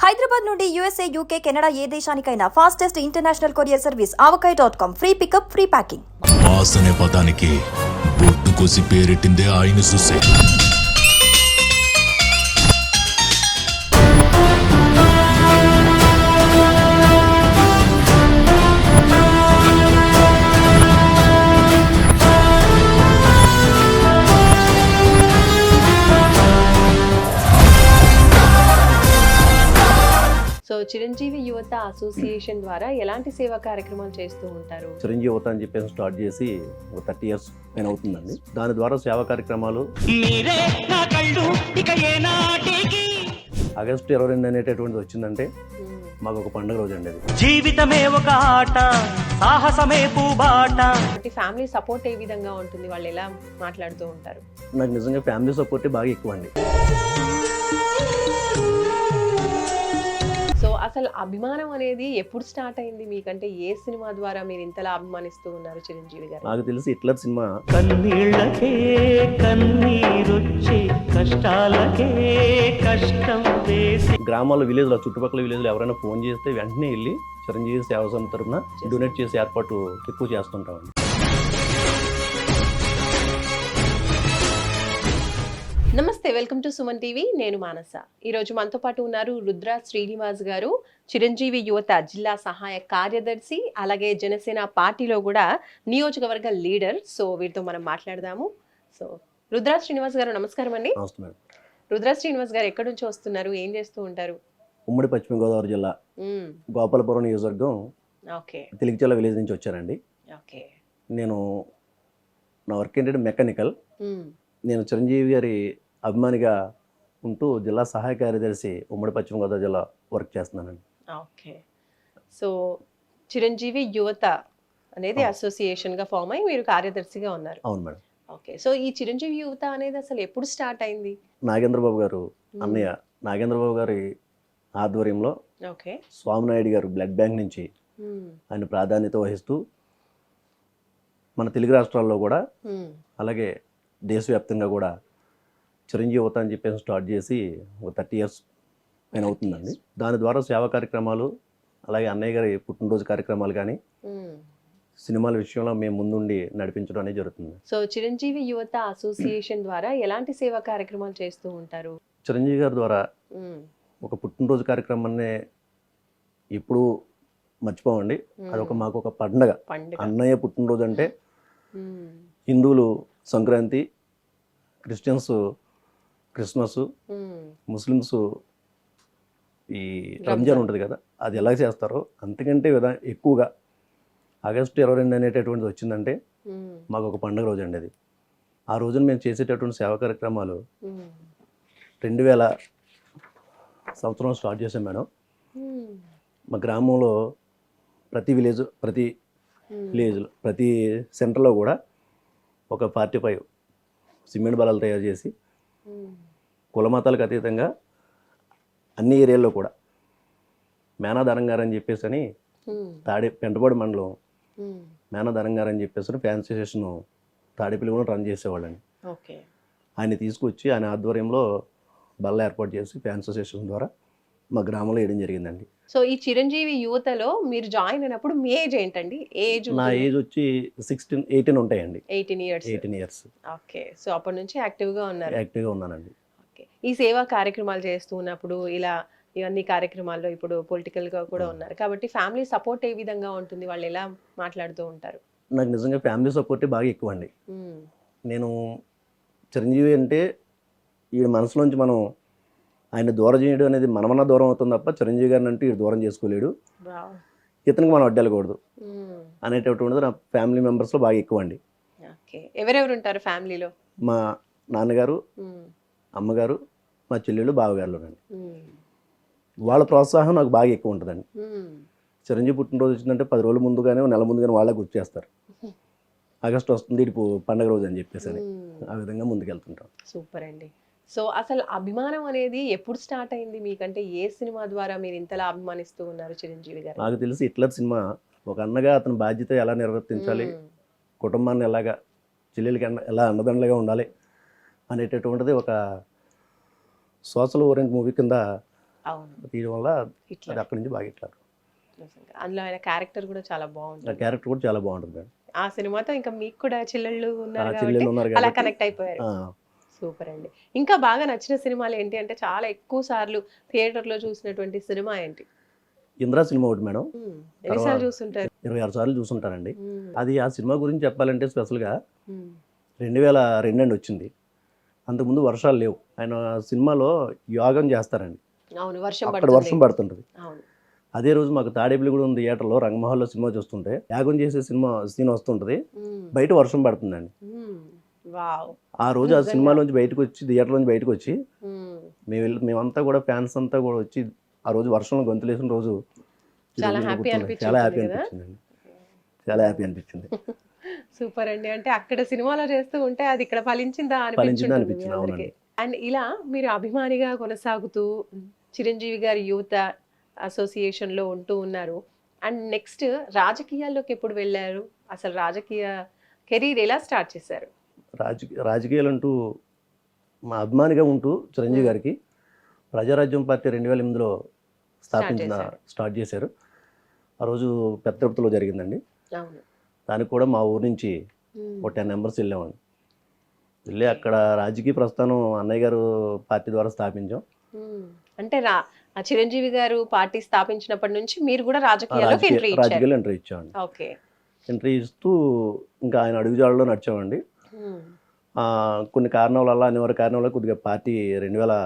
హైదరాబాద్ నుండి USA, UK, Canada ఏ దేశానికైనా fastest international courier service avocai.com. Free pickup, free packing. Mass అనే పదానికి బొట్టు కోసి పేరెట్టిందే ఆయన చూసే. సో చిరంజీవి యువత అసోసియేషన్ ద్వారా ఎలాంటి సేవా కార్యక్రమాలు చేస్తూ ఉంటారు? చిరంజీవి యువత అని చెప్పేసి స్టార్ట్ చేసి ఒక 30 years పైన అవుతుందండి. దాని ద్వారా సేవా కార్యక్రమాలు ఆగస్టు 22 అనేటటువంటిది వచ్చిందంటే మాకు ఒక పండుగ రోజు అండి. అది జీవితమే ఒక ఆట, సాహసమే పూబాట. ఫ్యామిలీ సపోర్ట్ ఏ విధంగా ఉంటుంది? వాళ్ళు ఎలా మాట్లాడుతూ ఉంటారు? నాకు నిజంగా ఫ్యామిలీ సపోర్ట్ బాగా ఎక్కువ అండి. సో అసలు అభిమానం అనేది ఎప్పుడు స్టార్ట్ అయింది మీకంటే? ఏ సినిమా ద్వారా మీరు ఇంతలా అభిమానిస్తూ ఉన్నారు చిరంజీవి గారు? నాకు తెలిసి హిట్లర్ సినిమా. కన్నీళ్ళకే కన్నీరొచ్చే, కష్టాలకే కష్టం వేసి. గ్రామాల్లో విలేజ్లో చుట్టుపక్కల విలేజ్లో ఎవరైనా ఫోన్ చేస్తే వెంటనే వెళ్ళి చిరంజీవి సేవా సంస్థ తరఫున డొనేట్ చేసే ఏర్పాటు ఎక్కువ చేస్తుంటామండి. నమస్తే, వెల్కమ్ టు సుమన్ టీవీ. నేను మానస. ఈరోజు మనతో పాటు ఉన్నారు రుద్ర శ్రీనివాస్ గారు, చిరంజీవి యువత జిల్లా సహాయ కార్యదర్శి, అలాగే జనసేన పార్టీలో కూడా నియోజకవర్గ లీడర్. సో వీరితో మనం మాట్లాడదాము. సో రుద్ర శ్రీనివాస్ గారు నమస్కారం అండి. రుద్ర శ్రీనివాస్ గారు ఎక్కడి నుంచి వస్తున్నారు, ఏం చేస్తూ ఉంటారు? ఉమ్మడి పశ్చిమ గోదావరి జిల్లా గోపాలపురం నియోజకవర్గం తిలిగిచల్ల విలేజ్ నుంచి వచ్చానండి. నేను నా వర్క్ ఏంటంటే మెకానికల్. నేను చిరంజీవి గారి అభిమానిగా ఉంటూ జిల్లా సహాయ కార్యదర్శి ఉమ్మడి పశ్చిమ గోదావరి జిల్లా వర్క్ చేస్తున్నానండి. ఓకే. సో చిరంజీవి యువత అనేది అసోసియేషన్గా ఫామ్ అయ్యి మీరు కార్యదర్శిగా ఉన్నారు. అవును మేడం. ఓకే. సో ఈ చిరంజీవి యువత అనేది అసలు ఎప్పుడు స్టార్ట్ అయింది? నాగేంద్రబాబు గారు అన్నయ్య నాగేంద్రబాబు గారి ఆధ్వర్యంలో స్వామినాయుడు గారు బ్లడ్ బ్యాంక్ నుంచి ఆయన ప్రాధాన్యత వహిస్తూ మన తెలుగు రాష్ట్రాల్లో కూడా అలాగే దేశవ్యాప్తంగా కూడా చిరంజీవి యువత అని చెప్పేసి స్టార్ట్ చేసి ఒక 30 years పైన అవుతుందండి. దాని ద్వారా సేవా కార్యక్రమాలు అలాగే అన్నయ్య గారి పుట్టినరోజు కార్యక్రమాలు కానీ సినిమాల విషయంలో మేము ముందుండి నడిపించడం అనేది జరుగుతుంది. సో చిరంజీవి యువత అసోసియేషన్ ద్వారా ఎలాంటి సేవా కార్యక్రమాలు చేస్తూ ఉంటారు? చిరంజీవి గారి ద్వారా ఒక పుట్టినరోజు కార్యక్రమాన్ని ఎప్పుడు మర్చిపోమండి. అదొక మాకు ఒక పండగ. అన్నయ్య పుట్టినరోజు అంటే హిందువులు సంక్రాంతి, క్రిస్టియన్స్ క్రిస్మస్, ముస్లిమ్స్ ఈ రంజాన్ ఉంటుంది కదా, అది ఎలా చేస్తారో అంతకంటే ఎక్కువగా ఆగస్టు 22 అనేటటువంటిది వచ్చిందంటే మాకు ఒక పండుగ రోజు అండి. అది ఆ రోజున మేము చేసేటటువంటి సేవా కార్యక్రమాలు 2000 సంవత్సరం స్టార్ట్ చేసాం మేడం. మా గ్రామంలో ప్రతి విలేజ్లో ప్రతి సెంటర్లో కూడా ఒక 45 సిమెంట్ బలాలు తయారు చేసి కులమతాలకు అతీతంగా అన్ని ఏరియాల్లో కూడా మేనాధరం గారు అని చెప్పేసి అని పెంటపాడు మండలం మేనాధరం గారు అని చెప్పేసి ఫ్యాన్సీ స్టేషన్ తాడేపల్లి కూడా రన్ చేసేవాళ్ళని. ఆయన తీసుకొచ్చి ఆయన ఆధ్వర్యంలో బల్ల ఏర్పాటు చేసి ఫ్యాన్సీ స్టేషన్ ద్వారా మా గ్రామంలో వేయడం జరిగిందండి. సో ఈ చిరంజీవి యువతలో మీరు జాయిన్ అయినప్పుడు మీ ఏజ్ ఏంటండి? నా ఏజ్ వచ్చి 18 ఉంటాయండి. 18 years. ఓకే. సో అప్పటి నుంచి యాక్టివ్గా ఉన్నారు? యాక్టివ్గా ఉన్నానండి. ఓకే. ఈ సేవా కార్యక్రమాలు చేస్తూ ఉన్నప్పుడు ఇవన్నీ కార్యక్రమాల్లో ఇప్పుడు పొలిటికల్గా కూడా ఉన్నారు కాబట్టి ఫ్యామిలీ సపోర్ట్ ఏ విధంగా ఉంటుంది? వాళ్ళు ఎలా మాట్లాడుతూ ఉంటారు? నాకు నిజంగా ఫ్యామిలీ సపోర్ట్ బాగా ఎక్కువ అండి. నేను చిరంజీవి అంటే ఈ మనసులోంచి మనం ఆయన దూరం చేయడం అనేది మనమన్నా దూరం అవుతుంది తప్ప చిరంజీవి గారిని అంటే ఇటు దూరం చేసుకోలేడు, ఇతనికి మనం అడ్డెళ్ళకూడదు అనేటటువంటిది నా ఫ్యామిలీ మెంబర్స్లో బాగా ఎక్కువ అండి. ఎవరెవరు ఉంటారు ఫ్యామిలీలో? మా నాన్నగారు, అమ్మగారు, మా చెల్లెళ్ళు, బావగారులోనండి. వాళ్ళ ప్రోత్సాహం నాకు బాగా ఎక్కువ ఉంటుందండి. చిరంజీవి పుట్టినరోజు వచ్చిందంటే 10 రోజుల ముందుగానే, నెల ముందుగానే వాళ్ళే గుర్తు చేస్తారు. ఆగస్టు వస్తుంది ఇటు పండగ రోజు అని చెప్పేసి అని ఆ విధంగా ముందుకెళ్తుంటాం. సూపర్ అండి. సో అసలు అభిమానం అనేది ఎప్పుడు స్టార్ట్ అయింది మీకంటే? ఏ సినిమా ద్వారా మీరు ఇంతలా అభిమానిస్తూ ఉన్నారు చిరంజీవి గారు? నాకు తెలిసి హిట్లర్ సినిమా ఒక అన్నగా అతని బాధ్యత ఎలా నిర్వర్తించాలి, కుటుంబాన్ని ఎలాగా, చెల్లెలకి ఎలా అండదండలుగా ఉండాలి అనేటటువంటిది ఒక సోషల్ ఓరియంట్ మూవీ కింద అవును తీయడం వల్ల ఇట్లా అది అక్కడి నుంచి బాగా ఇట్లా అందులో ఆయన క్యారెక్టర్ కూడా చాలా ఆ బాగుంటుంది. క్యారెక్టర్ కూడా చాలా బాగుంటుంది మేడం. ఆ సినిమాతో ఇంకా మీకు కూడా చెల్లెళ్ళు ఆ ఉన్నారు కాబట్టి చెల్లెళ్ళు ఉన్నారు అలా కాబట్టి కనెక్ట్ అయిపోయారు. ఆ, సూపర్ అండి. ఇంకా బాగా నచ్చిన సినిమాలు ఏంటి అంటే చాలా ఎక్కువ సార్లు థియేటర్ లో చూసినటువంటి సినిమా ఏంటి? ఇంద్రా సినిమా ఒకటి మేడం. ఎన్నిసార్లు చూస్తుంటారు? 26 సార్లు చూసుంటానండి. మ్మ్. అది ఆ సినిమా గురించి చెప్పాలంటే స్పెషల్గా మ్మ్. 2002 అండి వచ్చింది. అంతకుముందు వర్షాలు లేవు. ఆయన సినిమాలో యోగం చేస్తారండి, అవును వర్షం అక్కడ పడుతుంది. వర్షం పడుతుంటుంది. అవును. అదే రోజు మాకు తాడేపల్లిగూడెం థియేటర్లో రంగమహల్లో సినిమా చూస్తుంటే యాగం చేసే సినిమా సీన్ వస్తుంటుంది, మ్మ్. బయట వర్షం పడుతుందండి. మ్మ్. వావ్. ఆ రోజు ఆ నిజంగా. సినిమాలోంచి బయటకు వచ్చి థియేటర్లోంచి బయటకు వచ్చి మ్మ్. మేమంతా కూడా ఫ్యాన్స్ అంతా కూడా వచ్చి ఆ రోజు వర్షంలో గొంతులేసిన రోజు చాలా ఈరోజు హ్యాపీ గుర్తుంది. అనిపించి చాలా హ్యాపీ ఉంటుంది కదా? అనిపించిందండి, చాలా హ్యాపీ అనిపించింది. సూపర్ అండి. అంటే అక్కడ సినిమాలో చేస్తూ ఉంటే అది ఇక్కడ ఫలించిందా ఫలించిందా అనిపించింది అనిపించింది, మీ అందరికీ. అవునండి. అండ్ ఇలా మీరు అభిమానిగా కొనసాగుతూ చిరంజీవి గారి యువత అసోసియేషన్ లో ఉంటూ ఉన్నారు. అండ్ నెక్స్ట్ రాజకీయాల్లోకి ఎప్పుడు వెళ్ళారు? అసలు రాజకీయ కెరీర్ ఎలా స్టార్ట్ చేశారు? రాజకీయాలు అంటూ మా అభిమానిగా ఉంటూ చిరంజీవి గారికి ప్రజారాజ్యం పార్టీ 2008లో స్టార్ట్ చేశారు. ఆ రోజు పెద్ద తిరుపతిలో జరిగిందండి. అవును. దానికి కూడా మా ఊరు నుంచి ఒక 10 మెంబర్స్ వెళ్ళామండి. వెళ్ళి అక్కడ రాజకీయ ప్రస్థానం అన్నయ్య గారు పార్టీ ద్వారా స్థాపించాం. అంటే ఆ చిరంజీవి గారు పార్టీ స్థాపించినప్పటి నుంచి మీరు కూడా రాజకీయాల్లోకి ఎంట్రీ ఇచ్చారు. రాజకీయాలు ఎంట్రీ ఇచ్చామండి. ఓకే. ఎంట్రీ ఇస్తూ ఇంకా ఆయన అడుగుజాడలో నడిచామండి. కొన్ని కారణాల వల్ల అనివార్య కారణాల వల్ల కొద్దిగా పార్టీ 2000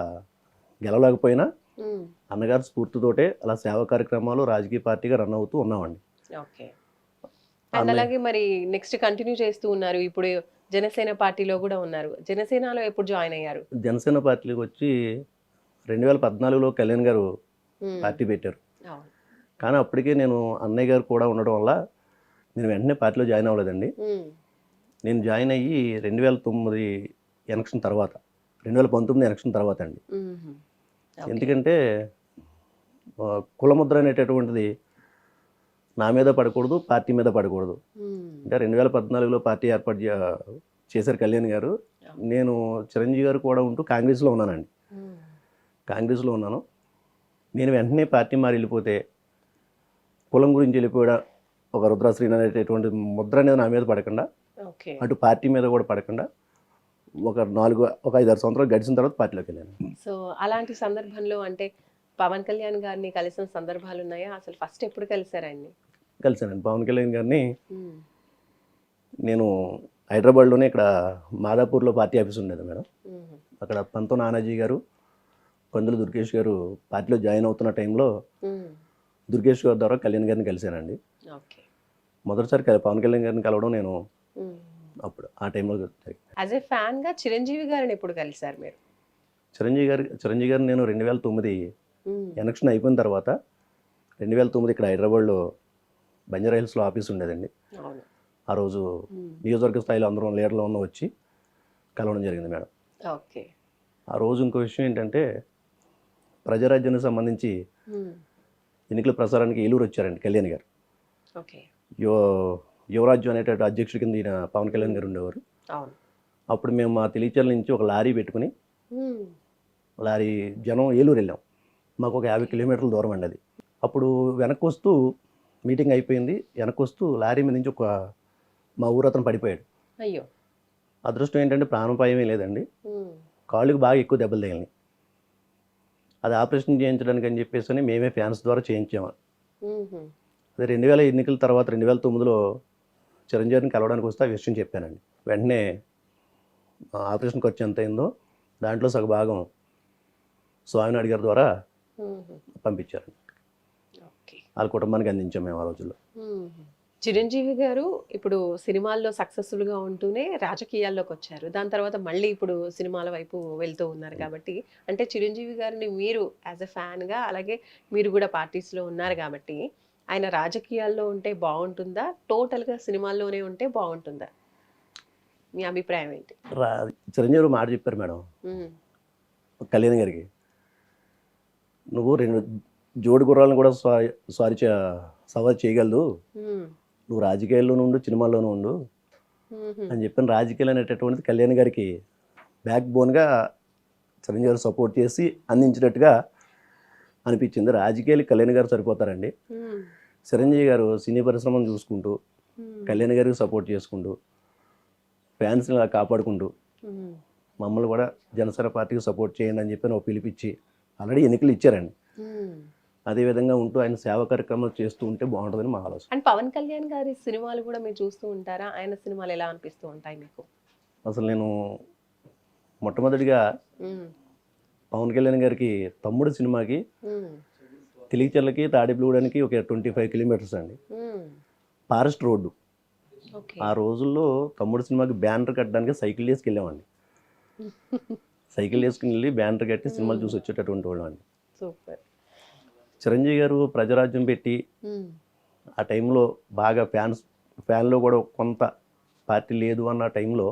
గెలవలేకపోయినా అన్నగారు స్ఫూర్తితోటే అలా సేవా కార్యక్రమాలు రాజకీయ పార్టీగా రన్ అవుతూ ఉన్నామండి. ఓకే. అండ్ అలాగే మరి నెక్స్ట్ కంటిన్యూ చేస్తూ ఉన్నారు. ఇప్పుడు జనసేన పార్టీలో కూడా ఉన్నారు. జనసేనలో ఎప్పుడు జాయిన్ అయ్యారు? జనసేన పార్టీలోకి వచ్చి 2014లో కళ్యాణ్ గారు పార్టీ పెట్టారు. అవును. కానీ అప్పటికే నేను అన్నయ్య గారు కూడా ఉండడం వల్ల నేను వెంటనే పార్టీలో జాయిన్ అవ్వలేదండి. నేను జాయిన్ అయ్యి 2009 ఎలక్షన్ తర్వాత 2019 ఎలక్షన్ తర్వాత అండి. ఎందుకంటే కులముద్ర అనేటటువంటిది నా మీద పడకూడదు, పార్టీ మీద పడకూడదు. అంటే 2014లో పార్టీ ఏర్పాటు చేశారు కళ్యాణ్ గారు. నేను చిరంజీవి గారు కూడా ఉంటూ కాంగ్రెస్లో ఉన్నానండి. కాంగ్రెస్లో ఉన్నాను. నేను వెంటనే పార్టీ మారి వెళ్ళిపోతే కులం గురించి వెళ్ళిపోయా ఒక రుద్రశ్రీని అనేటటువంటి ముద్ర అనేది నా మీద పడకుండా, అటు పార్టీ మీద కూడా పడకుండా ఒక 5-6 సంవత్సరాలు గడిచిన తర్వాత పార్టీలోకి వెళ్ళాను. సో అలాంటి సందర్భంలో అంటే పవన్ కళ్యాణ్ గారిని కలిసిన సందర్భాలు ఉన్నాయా? అసలు ఫస్ట్ ఎప్పుడు కలిసారు ఆయన్ని? కలిసానండి పవన్ కళ్యాణ్ గారిని. నేను హైదరాబాద్లోనే ఇక్కడ మాదాపూర్లో పార్టీ ఆఫీస్ ఉండేది మేడం. అక్కడ పంతో నానాజీ గారు, కందులు దుర్గేష్ గారు పార్టీలో జాయిన్ అవుతున్న టైంలో దుర్గేష్ గారి ద్వారా కళ్యాణ్ గారిని కలిశానండి. మొదటిసారి పవన్ కళ్యాణ్ గారిని కలవడం నేను అప్పుడు ఆ టైంలో జరిగింది. యాజ్ ఏ ఫ్యాన్ గా చిరంజీవి గారిని ఎప్పుడు కలిసారు మీరు? చిరంజీవి గారిని నేను 2009 ఎలక్షన్ అయిపోయిన తర్వాత 2009 ఇక్కడ హైదరాబాద్లో బంజారా హిల్స్లో ఆఫీస్ ఉండేదండి. ఆ రోజు నియోజకవర్గ స్థాయిలో అందరం లీడర్లో ఉన్న వచ్చి కలవడం జరిగింది మేడం. ఓకే. ఆ రోజు ఇంకో విషయం ఏంటంటే ప్రజారాజ్యానికి సంబంధించి ఎన్నికల ప్రచారానికి ఏలూరు వచ్చారండి కళ్యాణ్ గారు. ఓకే. యువరాజ్యం అనేటువంటి అధ్యక్షుడి కింద ఈయన పవన్ కళ్యాణ్ గారు ఉండేవారు. అప్పుడు మేము మా తెలియచర్ల నుంచి ఒక లారీ పెట్టుకుని లారీ జనం ఏలూరు వెళ్ళాం. మాకు ఒక 50 కిలోమీటర్ల దూరం అండి అది. అప్పుడు వెనక్కి వస్తూ మీటింగ్ అయిపోయింది, వెనక్కి వస్తూ లారీ మీద నుంచి మా ఊరు అతను పడిపోయాడు. అయ్యో. అదృష్టం ఏంటంటే ప్రాణాపాయమే లేదండి, కాళ్ళకి బాగా ఎక్కువ దెబ్బలు తగిలినాయి. అది ఆపరేషన్ చేయించడానికి అని చెప్పేసి మేమే ఫ్యాన్స్ ద్వారా చేయించాము. అదే 2000 ఎన్నికల తర్వాత 2009లో చిరంజీవిని కలవడానికి వస్తే ఆ విషయం చెప్పానండి. వెంటనే ఆపరేషన్ ఖర్చు ఎంత అయిందో దాంట్లో సగభాగం స్వామినాయుడు గారి ద్వారా పంపించారండి. వాళ్ళ కుటుంబానికి అందించాం మేము ఆ రోజుల్లో. చిరంజీవి గారు ఇప్పుడు సినిమాల్లో సక్సెస్ఫుల్గా ఉంటూనే రాజకీయాల్లోకి వచ్చారు. దాని తర్వాత మళ్ళీ ఇప్పుడు సినిమాల వైపు వెళ్తూ ఉన్నారు కాబట్టి అంటే చిరంజీవి గారిని మీరు యాజ్ ఎ ఫ్యాన్గా అలాగే మీరు కూడా పార్టీస్లో ఉన్నారు కాబట్టి ఆయన రాజకీయాల్లో ఉంటే బాగుంటుందా, టోటల్గా సినిమాల్లోనే ఉంటే బాగుంటుందా? మీ అభిప్రాయం ఏంటి? చిరంజీవి మాట చెప్పారు మేడం కళ్యాణ్ గారికి, నువ్వు 2 జోడి గుర్రాలను కూడా సవారీ చేయగలదు, నువ్వు రాజకీయాల్లోనూ ఉండు సినిమాల్లోనూ ఉండు అని చెప్పిన రాజకీయాలు అనేటటువంటిది కళ్యాణ్ గారికి బ్యాక్ బోన్గా చిరంజీవి గారు సపోర్ట్ చేసి అందించినట్టుగా అనిపించింది. రాజకీయాలు కళ్యాణ్ గారు సరిపోతారండి. చిరంజీవి గారు సినీ పరిశ్రమను చూసుకుంటూ కళ్యాణ్ గారికి సపోర్ట్ చేసుకుంటూ ఫ్యాన్స్ని కాపాడుకుంటూ మమ్మల్ని కూడా జనసేన పార్టీకి సపోర్ట్ చేయండి అని చెప్పి ఒక పిలిపించి ఆల్రెడీ ఎన్నికలు ఇచ్చారండి. అదేవిధంగా ఉంటూ ఆయన సేవా కార్యక్రమాలు చేస్తూ ఉంటే బాగుంటుందని మా ఆలోచన. అండ్ పవన్ కళ్యాణ్ గారి సినిమాలు కూడా మీరు చూస్తూ ఉంటారా? ఆయన సినిమాలు ఎలా అనిపిస్తూ ఉంటాయి మీకు? అసలు నేను మొట్టమొదటిగా పవన్ కళ్యాణ్ గారికి తమ్ముడు సినిమాకి తెలియచెర్లకి తాడేపల్లిగూడానికి ఒక 25 కిలోమీటర్స్ అండి, ఫారెస్ట్ రోడ్డు. ఆ రోజుల్లో తమ్ముడు సినిమాకి బ్యానర్ కట్టడానికి సైకిల్ వేసుకెళ్ళామండి. సైకిల్ వేసుకుని వెళ్ళి బ్యానర్ కట్టి సినిమాలు చూసి వచ్చేటటువంటి వాళ్ళం అండి. సూపర్. చిరంజీవి గారు ప్రజారాజ్యం పెట్టి ఆ టైంలో బాగా ఫ్యాన్లో కూడా కొంత పార్టీ లేదు అన్న టైంలో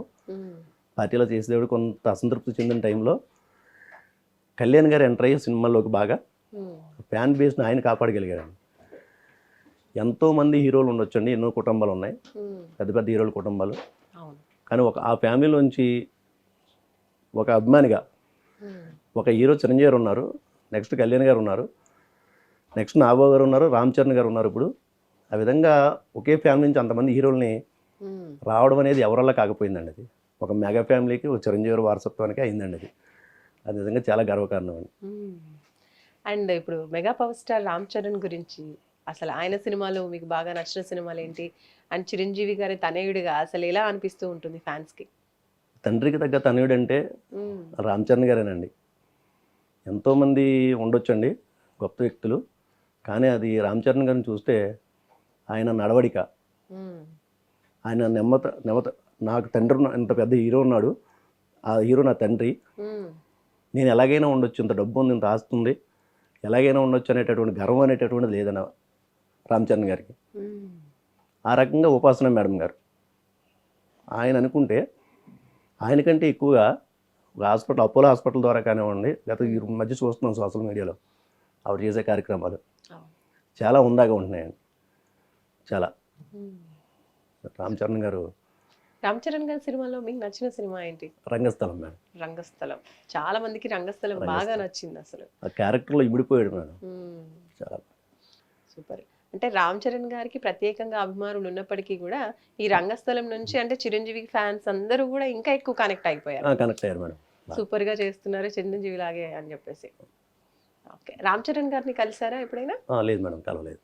పార్టీలో చేసేవాడు కొంత అసంతృప్తి చెందిన టైంలో కళ్యాణ్ గారు ఎంటర్ అయ్యే సినిమాల్లోకి బాగా ఫ్యాన్ బేస్ని ఆయన కాపాడగలిగాడు. ఎంతోమంది హీరోలు ఉండొచ్చండి, ఎన్నో కుటుంబాలు ఉన్నాయి, పెద్ద పెద్ద హీరోల కుటుంబాలు. కానీ ఆ ఫ్యామిలీలోంచి ఒక అభిమానిగా ఒక హీరో చిరంజీవి గారు ఉన్నారు, నెక్స్ట్ కళ్యాణ్ గారు ఉన్నారు, నెక్స్ట్ నాగబాబు గారు ఉన్నారు, రామ్ చరణ్ గారు ఉన్నారు. ఇప్పుడు ఆ విధంగా ఒకే ఫ్యామిలీ నుంచి అంతమంది హీరోల్ని రావడం అనేది ఎవరల్లా కాకపోయిందండి. అది ఒక మెగా ఫ్యామిలీకి ఒక చిరంజీవి గారి వారసత్వానికి అయిందండి. అది నిజంగా చాలా గర్వకారణం అండి. అండ్ ఇప్పుడు mega power star Ram Charan గురించి అసలు ఆయన సినిమాలు మీకు బాగా నచ్చిన సినిమాలు ఏంటి? అండ్ చిరంజీవి గారి తనయుడిగా అసలు ఎలా అనిపిస్తూ ఉంటుంది ఫ్యాన్స్కి? తండ్రికి తగ్గ తనయుడు అంటే రామ్ చరణ్ గారేనండి. ఎంతోమంది ఉండొచ్చండి గొప్ప వ్యక్తులు, కానీ అది రామ్ చరణ్ గారిని చూస్తే ఆయన నడవడిక, ఆయన నెమ్మత నాకు తండ్రి ఇంత పెద్ద హీరో ఉన్నాడు, ఆ హీరో నా తండ్రి, నేను ఎలాగైనా ఉండొచ్చు, ఇంత డబ్బు ఉంది, ఇంత ఆస్తి ఉంది, ఎలాగైనా ఉండొచ్చు అనేటటువంటి గర్వం అనేటటువంటిది లేదన్న రామ్ చరణ్ గారికి. ఆ రకంగా ఉపాసన మేడం గారు ఆయన అనుకుంటే ఆయనకంటే ఎక్కువగా హాస్పిటల్ అపోలో హాస్పిటల్ ద్వారా కానివ్వండి, లేకపోతే ఈ మధ్య చూస్తున్నాం సోషల్ మీడియాలో ఆవిడ చేసే కార్యక్రమాలు చాలా ఉందాగా ఉంటున్నాయండి. చాలా రామ్ చరణ్ గారి సినిమాలో మీకు నచ్చిన సినిమా ఏంటి? రంగస్థలం మేడం. రంగస్థలం చాలా మందికి రంగస్థలం బాగా నచ్చింది. అసలు ఆ క్యారెక్టర్లో ఇమిడిపోయాడు మేడం. చాలా సూపర్. అంటే రామ్ చరణ్ గారికి ప్రత్యేకంగా అభిమానులు ఉన్నప్పటికీ కూడా ఈ రంగస్థలం నుంచి అంటే చిరంజీవి ఫ్యాన్స్ అందరూ కూడా ఇంకా ఎక్కువ కనెక్ట్ అయ్యారు మేడం. సూపర్ గా చేస్తున్నారు చిరంజీవి లాగే అని చెప్పేసి. ఓకే, రామ్ చరణ్ గారిని కలిసారా ఎప్పుడైనా? లేదు మేడం, కలవలేదు.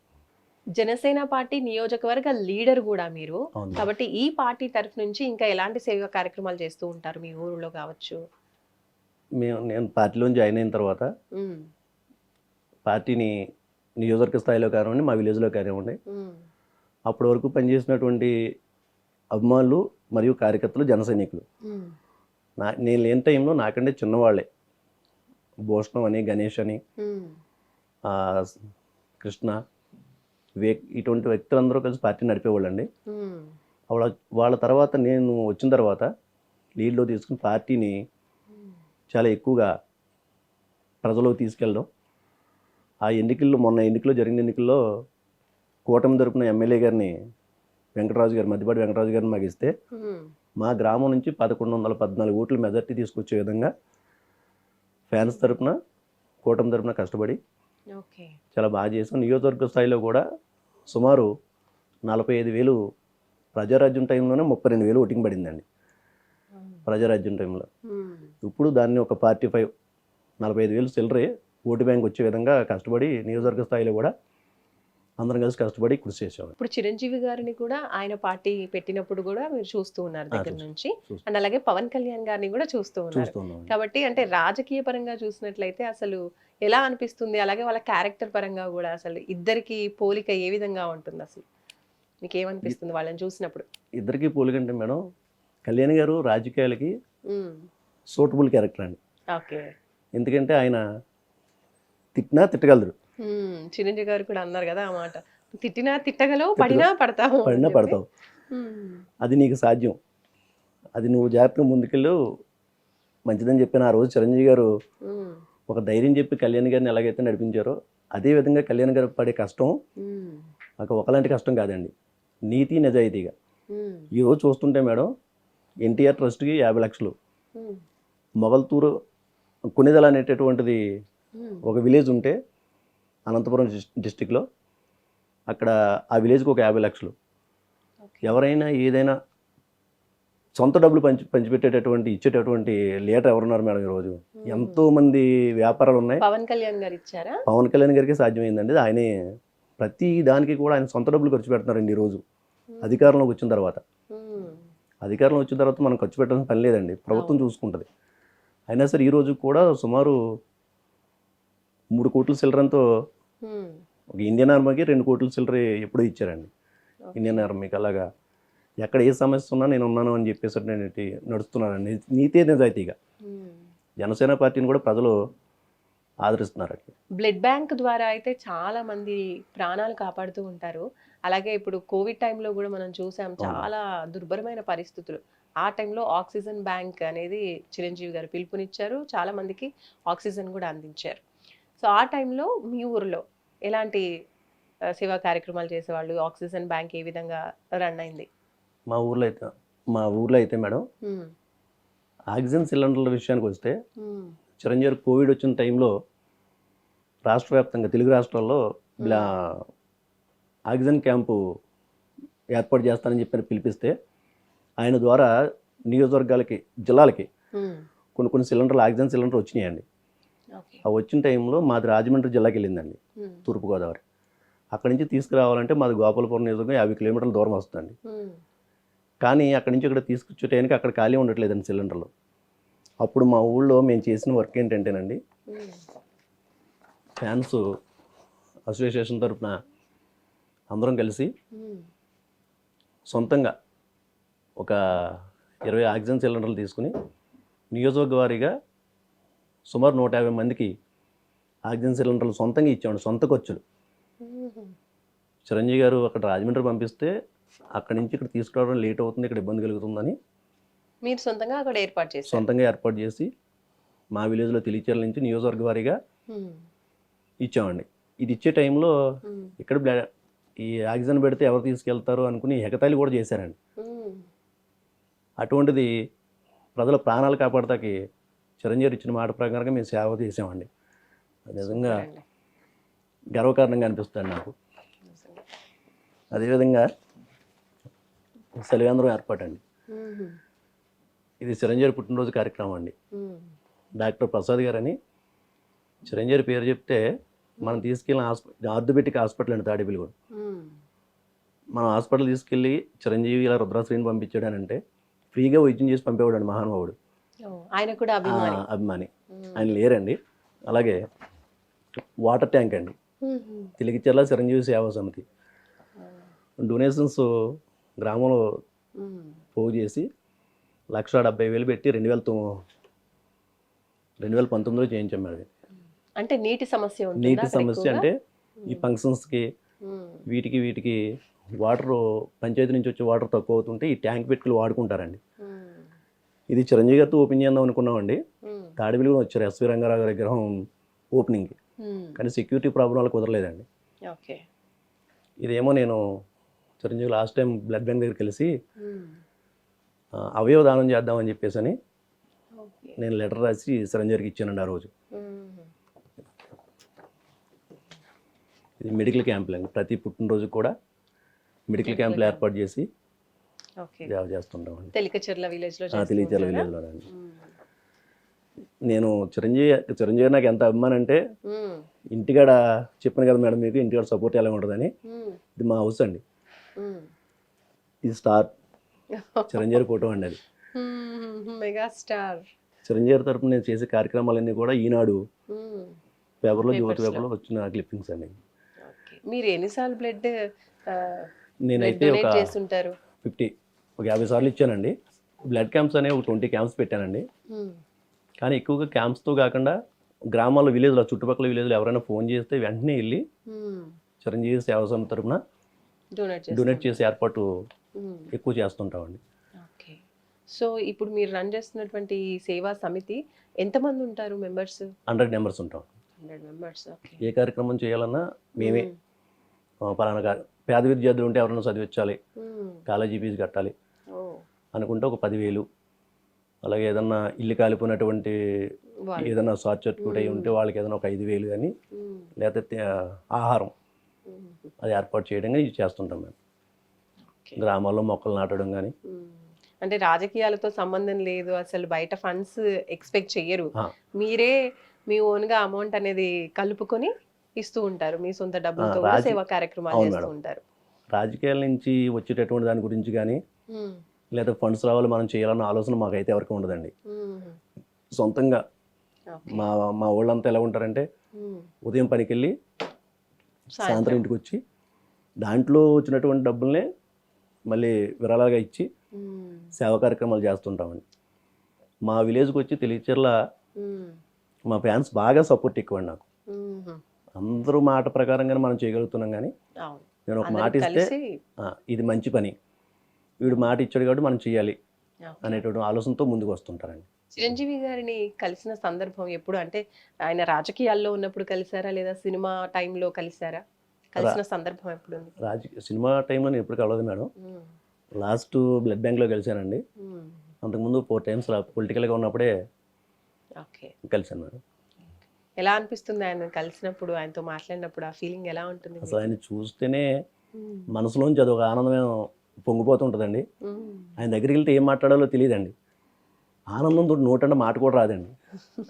జనసేన పార్టీ నియోజకవర్గ లీడర్ కూడా మీరు కాబట్టి ఈ పార్టీ తరఫు నుంచి ఇంకా ఎలాంటి సేవా కార్యక్రమాలు చేస్తూ ఉంటారు మీ ఊరిలో కావచ్చు? నేను పార్టీలో జాయిన్ అయిన తర్వాత పార్టీని నియోజకవర్గ స్థాయిలో కానివ్వండి, మా విలేజ్లో కానివ్వండి, అప్పటి వరకు పనిచేసినటువంటి అభిమానులు మరియు కార్యకర్తలు జన సైనికులు నేను లేని టైంలో నాకంటే చిన్నవాళ్లే, భూషణం అని, గణేష్ అని, కృష్ణ, వివేక్, ఇటువంటి వ్యక్తులందరూ కలిసి పార్టీ నడిపేవాళ్ళండి. వాళ్ళ తర్వాత నేను వచ్చిన తర్వాత లీడ్లో తీసుకుని పార్టీని చాలా ఎక్కువగా ప్రజలకు తీసుకెళ్ళడం. ఆ మొన్న జరిగిన ఎన్నికల్లో కూటమి తరపున ఎమ్మెల్యే గారిని మద్దిపాటి వెంకటరాజు గారిని మాకు ఇస్తే మా గ్రామం నుంచి 1114 ఓట్ల మెజార్టీ తీసుకొచ్చే విధంగా ఫ్యాన్స్ తరపున కూటమి తరపున కష్టపడి చాలా బాగా చేసాం. నియోజకవర్గ స్థాయిలో కూడా సుమారు 45,000 ప్రజారాజ్యం టైంలోనే 32,000 ఓటింగ్ పడిందండి ప్రజారాజ్యం టైంలో. ఇప్పుడు దాన్ని ఒక 45,000 చిల్లరే ఓటు బ్యాంక్ వచ్చే విధంగా కష్టపడి నియోజకవర్గ స్థాయిలో కూడా అందరం కలిసి కష్టపడి కృషి చేసాం. ఇప్పుడు చిరంజీవి గారిని కూడా ఆయన పార్టీ పెట్టినప్పుడు కూడా మీరు చూస్తూ ఉన్నారు దగ్గర నుంచి, అండ్ అలాగే పవన్ కళ్యాణ్ గారిని కూడా చూస్తూ ఉన్నారు. కాబట్టి అంటే రాజకీయ పరంగా చూసినట్లయితే అసలు ఎలా అనిపిస్తుంది? అలాగే వాళ్ళ క్యారెక్టర్ పరంగా కూడా అసలు ఇద్దరికి పోలిక ఏ విధంగా ఉంటుంది? అసలు మీకు ఏమనిపిస్తుంది వాళ్ళని చూసినప్పుడు? ఇద్దరికి పోలిక అంటే మేడం, కళ్యాణ్ గారు రాజకీయాలకి సూటబుల్ క్యారెక్టర్ అండి. ఓకే, ఎందుకంటే ఆయన తిట్టినా తిట్టగలరు. చిరంజీవి గారు కూడా అన్నారు కదా ఆ మాట, తిట్టినా తిట్టగలవు, పడినా పడతావు. అది నీకు సాధ్యం, అది నువ్వు జాగ్రత్తగా ముందుకెళ్ళు మంచిదని చెప్పిన ఆ రోజు చిరంజీవి గారు ఒక ధైర్యం చెప్పి కళ్యాణ్ గారిని ఎలాగైతే నడిపించారో అదే విధంగా కళ్యాణ్ గారు పడే కష్టం ఒకలాంటి కష్టం కాదండి, నీతి నిజాయితీగా. ఈరోజు చూస్తుంటే మేడం, ఎన్టీఆర్ ట్రస్ట్కి 50 లక్షలు, మొగల్తూరు కొనిదల అనేటటువంటిది ఒక విలేజ్ ఉంటే అనంతపురం డిస్టిక్లో. అక్కడ ఆ విలేజ్కి ఒక 50 లక్షలు. ఎవరైనా ఏదైనా సొంత డబ్బులు పంచిపెట్టేటటువంటి ఇచ్చేటటువంటి లీడర్ ఎవరున్నారు మేడం ఈరోజు? ఎంతోమంది వ్యాపారాలు ఉన్నాయి. పవన్ కళ్యాణ్ గారు ఇచ్చారా? పవన్ కళ్యాణ్ గారికి సాధ్యమైందండి. ఆయనే ప్రతి దానికి కూడా ఆయన సొంత డబ్బులు ఖర్చు పెడుతున్నారండి ఈరోజు అధికారంలోకి వచ్చిన తర్వాత. అధికారంలో వచ్చిన తర్వాత మనం ఖర్చు పెట్టాల్సిన పని లేదండి, ప్రభుత్వం చూసుకుంటుంది. అయినా సరే ఈరోజు కూడా సుమారు 3 కోట్ల చిల్లరంతో ఒక ఇండియన్ ఆర్మీకి 2 కోట్ల చిల్లర ఎప్పుడో ఇచ్చారండి. ఇండియన్ ఆర్మీకి అలాగా ఎక్కడ ఏ సమస్య ఉన్నా నేను ఉన్నాను అని చెప్పేసి నేను నడుస్తున్నానండి నీతే నిజాయితీగా. జనసేన పార్టీని కూడా ప్రజలు ఆదరిస్తున్నారు. బ్లడ్ బ్యాంక్ ద్వారా అయితే చాలా మంది ప్రాణాలు కాపాడుతూ ఉంటారు. అలాగే ఇప్పుడు కోవిడ్ టైంలో కూడా మనం చూసాం, చాలా దుర్భరమైన పరిస్థితులు. ఆ టైంలో ఆక్సిజన్ బ్యాంక్ అనేది చిరంజీవి గారు పిలుపునిచ్చారు, చాలా మందికి ఆక్సిజన్ కూడా అందించారు. సో ఆ టైంలో మీ ఊరిలో ఎలాంటి సేవా కార్యక్రమాలు చేసేవాళ్ళు? ఆక్సిజన్ బ్యాంక్ ఏ విధంగా రన్ అయింది? మా ఊర్లో అయితే మేడం ఆక్సిజన్ సిలిండర్ల విషయానికి వస్తే చిరంజీవి కోవిడ్ వచ్చిన టైంలో రాష్ట్ర వ్యాప్తంగా తెలుగు రాష్ట్రాల్లో ఆక్సిజన్ క్యాంపు ఏర్పాటు చేస్తానని చెప్పి పిలిపిస్తే ఆయన ద్వారా నియోజకవర్గాలకి జిల్లాలకి కొన్ని సిలిండర్లు ఆక్సిజన్ సిలిండర్ వచ్చినాయండి. ఆ వచ్చిన టైంలో మాది రాజమండ్రి జిల్లాకి వెళ్ళిందండి, తూర్పుగోదావరి. అక్కడి నుంచి తీసుకురావాలంటే మాది గోపాలపురం నియోజకవర్గం 50 కిలోమీటర్ల దూరం వస్తుందండి. కానీ అక్కడి నుంచి ఇక్కడ తీసుకొచ్చే టైంకి అక్కడ ఖాళీ ఉండట్లేదండి సిలిండర్లు. అప్పుడు మా ఊళ్ళో మేము చేసిన వర్క్ ఏంటంటేనండి, ఫ్యాన్స్ అసోసియేషన్ తరఫున అందరం కలిసి సొంతంగా ఒక 20 ఆక్సిజన్ సిలిండర్లు తీసుకుని నియోజకవర్గ వారీగా సుమారు 150 మందికి ఆక్సిజన్ సిలిండర్లు సొంతంగా ఇచ్చామండి, సొంత ఖర్చులు. చిరంజీవి గారు అక్కడ రాజమండ్రి పంపిస్తే అక్కడి నుంచి ఇక్కడ తీసుకురావడం లేట్ అవుతుంది, ఇక్కడ ఇబ్బంది కలుగుతుందని మీరు సొంతంగా అక్కడ సొంతంగా ఏర్పాటు చేసి మా విలేజ్లో తెలియచేల నుంచి నియోజకవర్గ వారీగా ఇచ్చామండి. ఇది ఇచ్చే టైంలో ఇక్కడ ఈ ఆక్సిజన్ పెడితే ఎవరు తీసుకెళ్తారు అనుకుని ఎగతాళి కూడా చేశారండి. అటువంటిది ప్రజల ప్రాణాలు కాపాడతాకి చిరంజీవి ఇచ్చిన మాట ప్రకారంగా మేము సేవ చేసామండి. నిజంగా గర్వకారణంగా అనిపిస్తుంది నాకు. అదేవిధంగా సెలవేంద్రం ఏర్పాటండి. ఇది చిరంజీవి పుట్టినరోజు కార్యక్రమం అండి. డాక్టర్ ప్రసాద్ గారని చిరంజీవి పేరు చెప్తే మనం తీసుకెళ్ళిన ఆర్థోపెటిక్ హాస్పిటల్ అండి తాడేపల్లిగూడ. మనం హాస్పిటల్ తీసుకెళ్ళి చిరంజీవి ఇలా రుద్రాశ్రీని పంపించాడు అని అంటే ఫ్రీగా వైద్యం చేసి పంపేవాడు అండి మహానుభావుడు. ఆయన కూడా అభిమాని. ఆయన లేరండి. అలాగే వాటర్ ట్యాంక్ అండి, తిలిగిచెర్ల చిరంజీవి సేవా సమితి డొనేషన్స్ గ్రామంలో పోగు చేసి 1,70,000 పెట్టి 2019లో చేయించాం మేడం. అంటే నీటి సమస్య అంటే ఈ ఫంక్షన్స్కి వీటికి వాటర్ పంచాయతీ నుంచి వచ్చే వాటర్ తక్కువ అవుతుంటే ఈ ట్యాంక్ పెట్టుకుని వాడుకుంటారండి. ఇది చిరంజీవి గారితో ఓపెన్ చేద్దాం అనుకున్నామండి. తాడిపల్లి కూడా వచ్చారు ఎస్వి రంగారావు గారి విగ్రహం ఓపెనింగ్కి, కానీ సెక్యూరిటీ ప్రాబ్లం వల్ల కుదరలేదండి. ఇదేమో నేను Chiranjeevi last time blood bank దగ్గర కలిసి అవయవ దానం చేద్దామని చెప్పేసి అని నేను లెటర్ రాసి చిరంజీవికి ఇచ్చానండి ఆ రోజు. ఇది మెడికల్ క్యాంపులు అండి. ప్రతి పుట్టినరోజు కూడా మెడికల్ క్యాంపులు ఏర్పాటు చేసి సేవ చేస్తుంటామండి. తెలియచెర్ల విలేజ్లో అండి. నేను చిరంజీవి నాకు ఎంత అభిమానం అంటే, ఇంటికాడ చెప్పాను కదా మేడం మీకు, ఇంటికాడ సపోర్ట్ ఎలా ఉంటుందని. ఇది మా హౌస్ అండి, ఇది స్టార్ చిరంజీవి ఫోటో అండి. అది మెగాస్టార్ చిరంజీవి తరపున నేను చేసే కార్యక్రమాలన్నీ కూడా ఈనాడు పేపర్లో, జ్యోతి పేపర్లో వచ్చిన క్లిప్పింగ్స్ అండి. మీరు ఎన్నిసార్లు బ్లడ్ నేనైతే ఒక 50 సార్లు ఇచ్చానండి. బ్లడ్ క్యాంప్స్ అనేవి ఒక 20 క్యాంప్స్ పెట్టానండి. కానీ ఎక్కువగా క్యాంప్స్తో కాకుండా గ్రామాల్లో, విలేజ్లో, చుట్టుపక్కల విలేజ్లో ఎవరైనా ఫోన్ చేస్తే వెంటనే వెళ్ళి చిరంజీవి సేవా సమితి తరపున డొనేట్ చేసే ఏర్పాటు ఎక్కువ చేస్తుంటామండి. సో ఇప్పుడు మీరు రన్ చేస్తున్నటువంటి సేవా సమితి ఎంతమంది ఉంటారు మెంబర్స్? 100 మెంబర్స్ ఉంటాం. 100 మెంబర్స్. ఏ కార్యక్రమం చేయాలన్నా మేమే, పలానా పేద విద్యార్థులు ఉంటే ఎవరైనా చదివించాలి, కాలేజీ ఫీజు కట్టాలి అనుకుంటే ఒక 10,000 అలాగే ఏదన్నా ఇల్లు కాలిపోయినటువంటి వాళ్ళు. ఏదైనా షార్ట్ సర్క్యూట్ అయి ఉంటే వాళ్ళకి ఏదైనా ఒక 5,000 కానీ మ్మ్. లేకపోతే ఆహారం మ్మ్. అది ఏర్పాటు చేయడం కానీ ఇది చేస్తుంటాం మేము. ఓకే. గ్రామాల్లో మొక్కలు నాటడం కానీ మ్మ్. అంటే రాజకీయాలతో సంబంధం లేదు, అసలు బయట ఫండ్స్ ఎక్స్పెక్ట్ చెయ్యరు, మీరే మీ ఓన్గా అమౌంట్ అనేది కలుపుకొని ఇస్తూ ఉంటారు, మీ సొంత డబ్బులతో కూడా సేవా కార్యక్రమాలు అవును చేస్తూ మేడం. ఉంటారు. రాజకీయాల నుంచి వచ్చేటటువంటి దాని గురించి కానీ మ్మ్. లేదా ఫండ్స్ రావాలి మనం చేయాలన్న ఆలోచన మాకైతే ఎవరికి ఉండదండి. మ్మ్. సొంతంగా ఓకే. మా మా వాళ్ళంతా ఎలా ఉంటారంటే మ్మ్. ఉదయం పనికి వెళ్ళి సాయంత్రం సాయంత్రం. ఇంటికి వచ్చి దాంట్లో వచ్చినటువంటి డబ్బుల్నే మళ్ళీ విరాళాలుగా ఇచ్చి మ్మ్. సేవా కార్యక్రమాలు చేస్తుంటామండి. మా విలేజ్కి వచ్చి తెలియచర్ల మ్మ్. మా ఫ్యాన్స్ బాగా సపోర్ట్ ఎక్కువ అండి నాకు. మ్మ్. అందరూ మాట ప్రకారంగానే మనం చేయగలుగుతున్నాం కానీ అవును. నేను ఒక అందరూ మాట ఇస్తే కలిసి. ఇది మంచి పని, వీడు మాట ఇచ్చాడు కాబట్టి మనం చేయాలి ఓకే. అనేటువంటి ఆలోచనతో ముందుకు వస్తుంటారండి. చిరంజీవి గారిని కలిసిన సందర్భం ఎప్పుడు, అంటే ఆయన రాజకీయాల్లో ఉన్నప్పుడు కలిసారా లేదా సినిమా టైంలో కలిసారా? కలిసిన సందర్భం ఎప్పుడు ఉంది? సినిమా టైంలో నేను ఎప్పుడు కలవదు మేడం. లాస్ట్ బ్లడ్ బ్యాంక్లో కలిశానండి. అంతకుముందు 4 times పొలిటికల్గా ఉన్నప్పుడే ఓకే. కలిశాను మేడం. ఎలా అనిపిస్తుంది ఆయన కలిసినప్పుడు, ఆయనతో మాట్లాడినప్పుడు ఆ ఫీలింగ్ ఎలా ఉంటుంది? అసలు ఆయన చూస్తేనే మనసులోంచి అదొక ఆనందం పొంగిపోతుంటుందండి. ఆయన దగ్గరికి వెళ్తే ఏం మాట్లాడాలో తెలియదండి. ఆనందంతో నోటంటే మాట కూడా రాదండి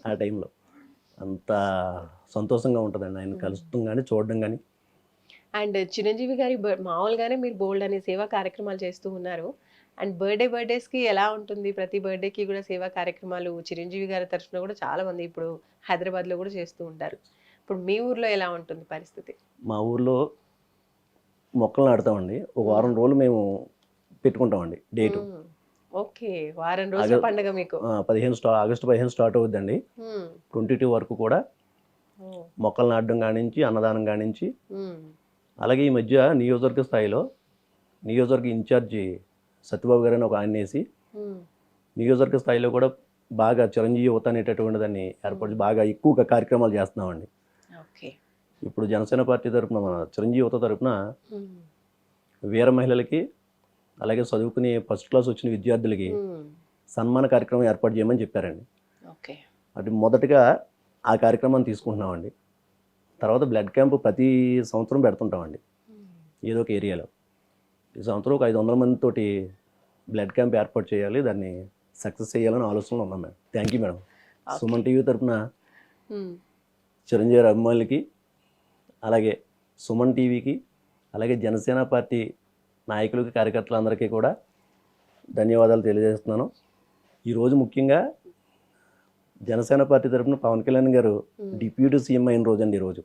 ఆ టైంలో. అంత సంతోషంగా ఉంటుందండి ఆయన కలుస్తాం కానీ చూడడం కానీ. అండ్ చిరంజీవి గారి మామూలుగానే మీరు బోల్డ్ అనే సేవా కార్యక్రమాలు చేస్తూ ఉన్నారు. అండ్ బర్త్డేస్కి ఎలా ఉంటుంది? ప్రతి బర్త్డేకి కూడా సేవా కార్యక్రమాలు చిరంజీవి గారి తరఫున కూడా చాలా మంది ఇప్పుడు హైదరాబాద్లో కూడా చేస్తూ ఉంటారు. ఇప్పుడు మీ ఊర్లో ఎలా ఉంటుంది పరిస్థితి? మా ఊర్లో మొక్కలు నాటుతామండి. ఒక వారం రోజులు మేము పెట్టుకుంటామండి డేటు. ఓకే. వారం రోజుల పండుగ మీకు. August 15 start అవుద్దండి. 22 వరకు కూడా మొక్కలు నాటడం కానించి అన్నదానం కానించి. అలాగే ఈ మధ్య నియోజకవర్గ స్థాయిలో నియోజకవర్గ ఇన్ఛార్జి సత్యబాబు గారు అని ఒక ఆయన వేసి నియోజకవర్గ స్థాయిలో కూడా బాగా చిరంజీవి యువత అనేటటువంటి దాన్ని ఏర్పడి బాగా ఎక్కువగా కార్యక్రమాలు చేస్తున్నామండి. ఓకే. ఇప్పుడు జనసేన పార్టీ తరఫున మన చిరంజీవి యువత తరఫున వీర మహిళలకి అలాగే చదువుకుని ఫస్ట్ క్లాస్ వచ్చిన విద్యార్థులకి సన్మాన కార్యక్రమం ఏర్పాటు చేయమని చెప్పారండి. ఓకే. అటు మొదటగా ఆ కార్యక్రమాన్ని తీసుకుంటున్నామండి. తర్వాత బ్లడ్ క్యాంప్ ప్రతి సంవత్సరం పెడుతుంటామండి ఏదో ఒక ఏరియాలో. ఈ సంవత్సరం ఒక 500 మందితోటి బ్లడ్ క్యాంప్ ఏర్పాటు చేయాలి, దాన్ని సక్సెస్ చేయాలని ఆలోచనలో ఉన్నాం madam. Thank you madam. Suman TV తరఫున చిరంజీవి అభిమానులకి అలాగే సుమన్ టీవీకి అలాగే జనసేన పార్టీ నాయకులకి కార్యకర్తలందరికీ కూడా ధన్యవాదాలు తెలియజేస్తున్నాను. ఈరోజు ముఖ్యంగా జనసేన పార్టీ తరఫున పవన్ కళ్యాణ్ గారు డిప్యూటీ సీఎం అయిన రోజు అండి. ఈరోజు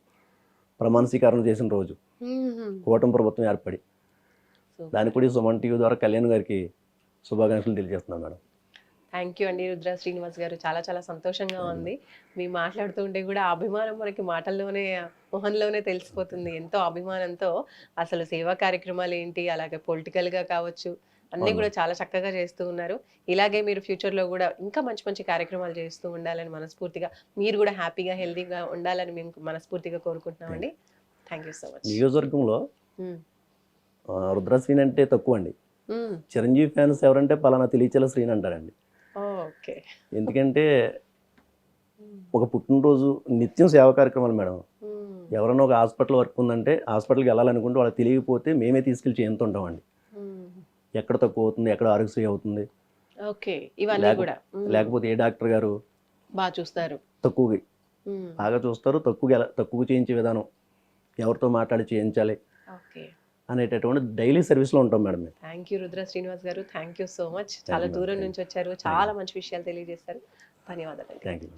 ప్రమాణ స్వీకారం చేసిన రోజు, కూటమి ప్రభుత్వం ఏర్పడి. దానికి కూడా సుమన్ టీవీ ద్వారా కళ్యాణ్ గారికి శుభాకాంక్షలు తెలియజేస్తున్నాను మేడం. థ్యాంక్ యూ అండి రుద్ర శ్రీనివాస్ గారు. చాలా చాలా సంతోషంగా ఉంది మీ మాట్లాడుతుంటే కూడా. ఆ అభిమానం మనకి మాటల్లోనే మొహంలోనే తెలిసిపోతుంది. ఎంతో అభిమానంతో అసలు సేవా కార్యక్రమాలు ఏంటి, అలాగే పొలిటికల్గా కావచ్చు అన్నీ కూడా చాలా చక్కగా చేస్తూ ఉన్నారు. ఇలాగే మీరు ఫ్యూచర్లో కూడా ఇంకా మంచి మంచి కార్యక్రమాలు చేస్తూ ఉండాలని మనస్ఫూర్తిగా, మీరు కూడా హ్యాపీగా హెల్తీగా ఉండాలని మేము మనస్ఫూర్తిగా కోరుకుంటున్నామండి. Thank you so much. నియోజకవర్గంలో రుద్ర శ్రీని అంటే తక్కువ అండి. చిరంజీవి ఫ్యాన్స్ ఎవరంటే పలానా తెలియచేల శ్రీని అంటారండి. ఓకే. ఎందుకంటే ఒక పుట్టినరోజు నిత్యం సేవా కార్యక్రమాలు మేడం. ఎవరైనా ఒక హాస్పిటల్ వర్క్ ఉందంటే హాస్పిటల్కి వెళ్ళాలనుకుంటే వాళ్ళకి తెలియకపోతే మేమే తీసుకెళ్ళి చేయింతుంటామండి. ఎక్కడ తక్కువ అవుతుంది, ఎక్కడ ఆరోగ్యశ్రీ అవుతుంది, ఓకే, ఇవన్నీ కూడా. లేకపోతే ఏ డాక్టర్ గారు బాగా చూస్తారు, తక్కువగా బాగా చూస్తారు, తక్కువ చేయించే విధానం, ఎవరితో మాట్లాడి చేయించాలి ఓకే అనేటటువంటి డైలీ సర్వీస్లో ఉంటాం madam. Thank you Rudra Srinivas garu. Thank you so much. చాలా దూరం నుంచి వచ్చారు, చాలా మంచి విషయాలు తెలియజేశారు. ధన్యవాదాలు. Thank you.